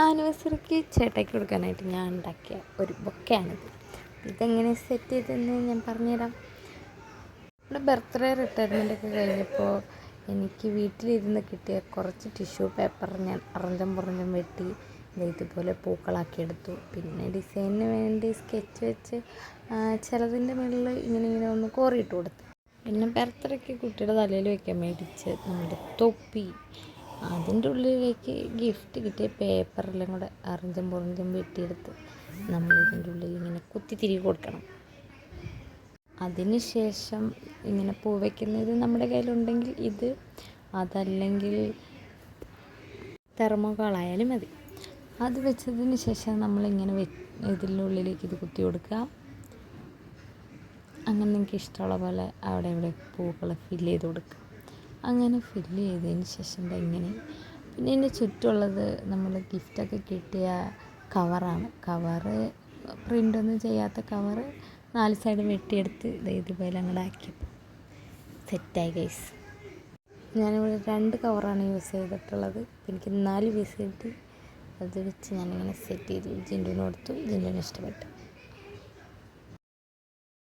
ആനിവേഴ്സറിക്ക് ചേട്ടായിക്ക് കൊടുക്കാനായിട്ട് ഞാൻ ഉണ്ടാക്കിയ ഒരു ബൊക്കെയാണിത്. ഇതെങ്ങനെ സെറ്റ് ചെയ്തതെന്ന് ഞാൻ പറഞ്ഞുതരാം. നമ്മുടെ ബർത്ത്ഡേ റിട്ടയർമെൻറ്റൊക്കെ കഴിഞ്ഞപ്പോൾ എനിക്ക് വീട്ടിലിരുന്ന് കിട്ടിയ കുറച്ച് ടിഷ്യൂ പേപ്പർ ഞാൻ അറഞ്ചം പുറഞ്ചം വെട്ടി ഇതുപോലെ പൂക്കളാക്കിയെടുത്തു. പിന്നെ ഡിസൈനിന് വേണ്ടി സ്കെച്ച് വെച്ച് ചിലതിൻ്റെ മുകളിൽ ഇങ്ങനെ ഒന്ന് കോറിയിട്ട് കൊടുത്തു. പിന്നെ ബർത്ത്ഡേക്ക് കുട്ടിയുടെ തലയിൽ വയ്ക്കാൻ മേടിച്ച് നമ്മുടെ തൊപ്പി, അതിൻ്റെ ഉള്ളിലേക്ക് ഗിഫ്റ്റ് കിട്ടിയ പേപ്പറെല്ലാം കൂടെ അറഞ്ചം പുറഞ്ചം വെട്ടിയെടുത്ത് നമ്മളിതിൻ്റെ ഉള്ളിൽ ഇങ്ങനെ കുത്തിത്തിരികെ കൊടുക്കണം. അതിന് ശേഷം ഇങ്ങനെ പൂ വയ്ക്കുന്നത് നമ്മുടെ കയ്യിലുണ്ടെങ്കിൽ ഇത്, അതല്ലെങ്കിൽ തെർമോക്കോളായാലും മതി. അത് വെച്ചതിന് ശേഷം നമ്മളിങ്ങനെ ഇതിൻ്റെ ഉള്ളിലേക്ക് ഇത് കുത്തി കൊടുക്കുക. അങ്ങനെ നിങ്ങൾക്ക് ഇഷ്ടമുള്ള പോലെ അവിടെ ഇവിടെ പൂക്കൾ ഫില്ല് ചെയ്ത് കൊടുക്കുക. അങ്ങനെ ഫില്ല് ചെയ്തതിന് ശേഷം ഇങ്ങനെ. പിന്നെ ഇതിൻ്റെ ചുറ്റുമുള്ളത് നമ്മൾ ഗിഫ്റ്റൊക്കെ കിട്ടിയ കവറാണ്. കവറ് പ്രിൻ്റൊന്നും ചെയ്യാത്ത കവറ് 4 സൈഡും വെട്ടിയെടുത്ത് ഇതുപോലെ അങ്ങോട്ട് ആക്കിയപ്പോൾ സെറ്റായി ഗൈസ്. ഞാനിവിടെ 2 കവറാണ് യൂസ് ചെയ്തിട്ടുള്ളത്. എനിക്ക് 4 പീസ് കിട്ടി. അത് വെച്ച് ഞാനിങ്ങനെ സെറ്റ് ചെയ്തു. ജിൻറ്റുവിന് കൊടുത്തു. ജിൻറ്റുവിന് ഇഷ്ടപ്പെട്ടു.